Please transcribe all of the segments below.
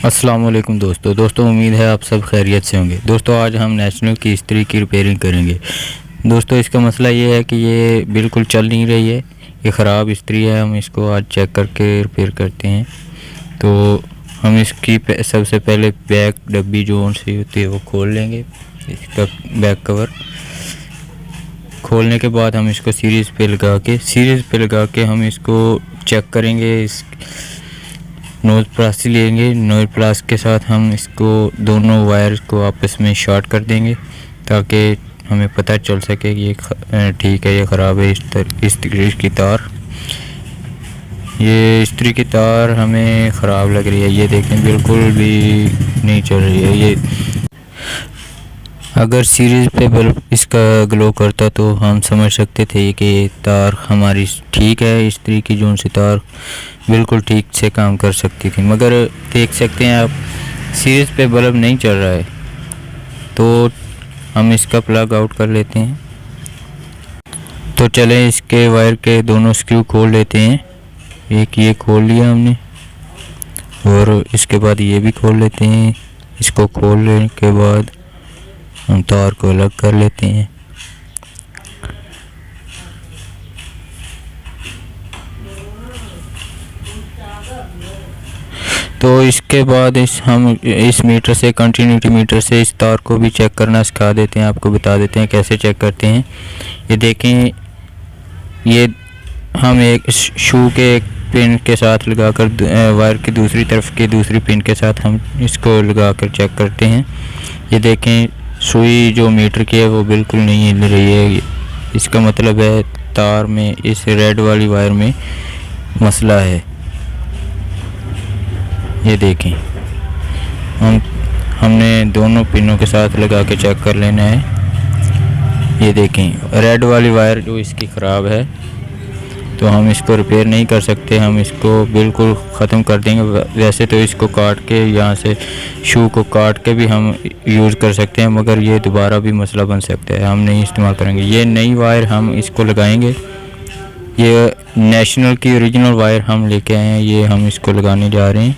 अस्सलाम वालेकुम दोस्तों उम्मीद है आप सब खैरियत से होंगे। दोस्तों आज हम नेशनल की इस्त्री की रिपेयरिंग करेंगे। दोस्तों इसका मसला ये है कि ये बिल्कुल चल नहीं रही है, ये ख़राब इस्त्री है। हम इसको आज चेक करके रिपेयर करते हैं। तो हम इसकी सबसे पहले बैक डब्बी जो सी होती है वो खोल लेंगे। इसका बैक कवर खोलने के बाद हम इसको सीरीज़ पे लगा के हम इसको चेक करेंगे। इस नोज़ प्लास लेंगे। नोज़ प्लास के साथ हम इसको दोनों वायर को आपस में शॉर्ट कर देंगे ताकि हमें पता चल सके कि ये ठीक है, ये ख़राब है। इस्त्री की तार, ये इस्त्री की तार हमें ख़राब लग रही है। ये देखें बिल्कुल भी नहीं चल रही है। ये अगर सीरीज़ पे बल्ब इसका ग्लो करता तो हम समझ सकते थे कि तार हमारी ठीक है। इस्त्री की जो सी तार बिल्कुल ठीक से काम कर सकती थी, मगर देख सकते हैं आप सीरीज़ पे बल्ब नहीं चल रहा है। तो हम इसका प्लग आउट कर लेते हैं। तो चलें इसके वायर के दोनों स्क्रू खोल लेते हैं। एक ये खोल लिया हमने और इसके बाद ये भी खोल लेते हैं। इसको खोलने के बाद हम तार को अलग कर लेते हैं। तो इसके बाद हम इस मीटर से, कंटिन्यूटी मीटर से इस तार को भी चेक करना सिखा देते हैं, आपको बता देते हैं कैसे चेक करते हैं। ये देखें, ये हम एक शू के एक पिन के साथ लगाकर वायर की दूसरी तरफ के दूसरी पिन के साथ हम इसको लगाकर चेक करते हैं। ये देखें, सुई जो मीटर की है वो बिल्कुल नहीं हिल रही है। इसका मतलब है तार में, इस रेड वाली वायर में मसला है। ये देखें, हमने दोनों पिनों के साथ लगा के चेक कर लेना है। ये देखें, रेड वाली वायर जो इसकी ख़राब है, तो हम इसको रिपेयर नहीं कर सकते। हम इसको बिल्कुल ख़त्म कर देंगे। वैसे तो इसको काट के, यहाँ से शू को काट के भी हम यूज़ कर सकते हैं, मगर ये दोबारा भी मसला बन सकता है। हम नहीं इस्तेमाल करेंगे। ये नई वायर हम इसको लगाएंगे। ये नेशनल की ओरिजिनल वायर हम लेके आए हैं, ये हम इसको लगाने जा रहे हैं।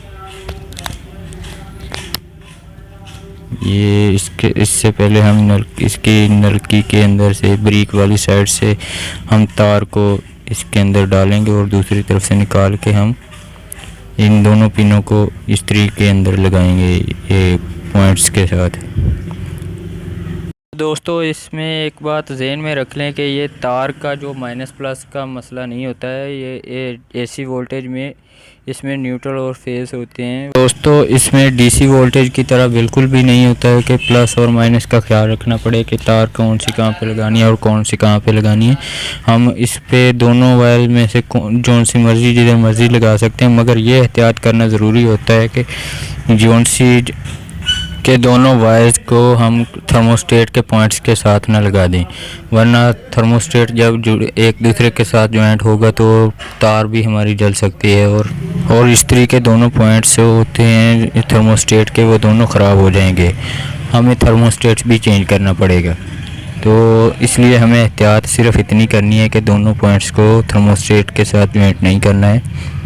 ये इससे पहले हम इसकी नलकी के अंदर से, ब्रिक वाली साइड से हम तार को इसके अंदर डालेंगे और दूसरी तरफ से निकाल के हम इन दोनों पिनों को इस्त्री के अंदर लगाएंगे, ये पॉइंट्स के साथ। दोस्तों इसमें एक बात ज़हन में रख लें कि ये तार का जो माइनस प्लस का मसला नहीं होता है। ये एसी वोल्टेज में इसमें न्यूट्रल और फेज होते हैं। दोस्तों इसमें डीसी वोल्टेज की तरह बिल्कुल भी नहीं होता है कि प्लस और माइनस का ख्याल रखना पड़े कि तार कौन सी कहाँ पे लगानी है और कौन सी कहाँ पे लगानी है। हम इस पे दोनों वायर में से जो सी मर्ज़ी जिधर मर्ज़ी लगा सकते हैं, मगर ये एहतियात करना ज़रूरी होता है कि जो सी के दोनों वायर्स को हम थर्मोस्टेट के पॉइंट्स के साथ ना लगा दें, वरना थर्मोस्टेट जब एक दूसरे के साथ ज्वाइंट होगा तो तार भी हमारी जल सकती है और इस्त्री के दोनों पॉइंट्स होते हैं थर्मोस्टेट के, वो दोनों ख़राब हो जाएंगे। हमें थर्मोस्टेट भी चेंज करना पड़ेगा। तो इसलिए हमें एहतियात सिर्फ इतनी करनी है कि दोनों पॉइंट्स को थर्मोस्टेट के साथ ज्वाइंट नहीं करना है।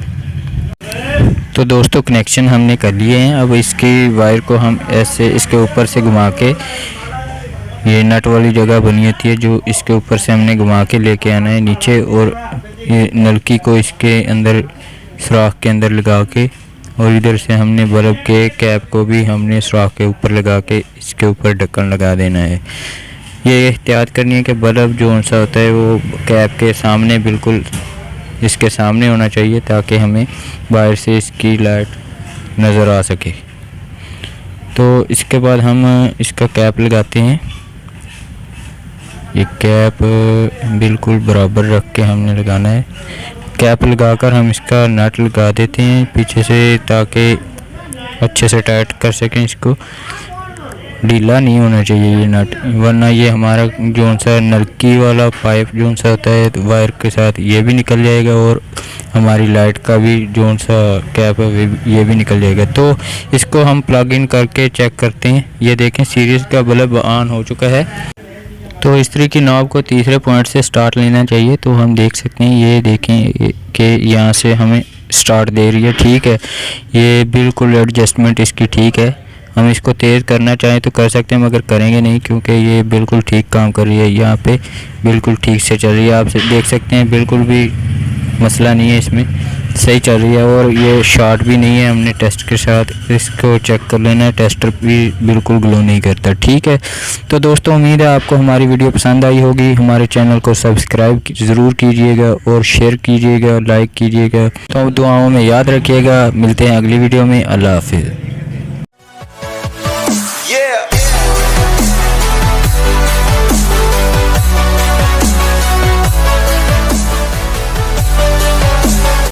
तो दोस्तों कनेक्शन हमने कर लिए हैं। अब इसकी वायर को हम ऐसे इसके ऊपर से घुमा के, ये नट वाली जगह बनी होती है जो इसके ऊपर से हमने घुमा के लेके आना है नीचे, और ये नलकी को इसके अंदर सुराख के अंदर लगा के, और इधर से हमने बल्ब के कैप को भी हमने सुराख के ऊपर लगा के इसके ऊपर ढक्कन लगा देना है। ये एहतियात करनी है कि बल्ब जो सा होता है वो कैप के सामने, बिल्कुल इसके सामने होना चाहिए ताकि हमें बाहर से इसकी लाइट नज़र आ सके। तो इसके बाद हम इसका कैप लगाते हैं। ये कैप बिल्कुल बराबर रख के हमने लगाना है। कैप लगाकर हम इसका नट लगा देते हैं पीछे से ताकि अच्छे से टाइट कर सकें। इसको ढीला नहीं होना चाहिए ये नट, वरना ये हमारा जो सा नलकी वाला पाइप जो सा होता है वायर के साथ ये भी निकल जाएगा, और हमारी लाइट का भी जो सा कैप है ये भी निकल जाएगा। तो इसको हम प्लग इन करके चेक करते हैं। ये देखें, सीरीज़ का बल्ब ऑन हो चुका है। तो इस्त्री की नॉब को तीसरे पॉइंट से स्टार्ट लेना चाहिए। तो हम देख सकते हैं, ये देखें कि यहाँ से हमें स्टार्ट दे रही है। ठीक है, ये बिल्कुल एडजस्टमेंट इसकी ठीक है। हम इसको तेज़ करना चाहें तो कर सकते हैं, मगर करेंगे नहीं क्योंकि ये बिल्कुल ठीक काम कर रही है। यहाँ पे बिल्कुल ठीक से चल रही है, आप देख सकते हैं, बिल्कुल भी मसला नहीं है, इसमें सही चल रही है और ये शॉर्ट भी नहीं है। हमने टेस्ट के साथ इसको चेक कर लेना है, टेस्टर भी बिल्कुल ग्लो नहीं करता। ठीक है, तो दोस्तों उम्मीद है आपको हमारी वीडियो पसंद आई होगी। हमारे चैनल को सब्सक्राइब ज़रूर कीजिएगा और शेयर कीजिएगा, लाइक कीजिएगा। तो दुआओं में याद रखिएगा। मिलते हैं अगली वीडियो में। अल्लाह हाफिज़।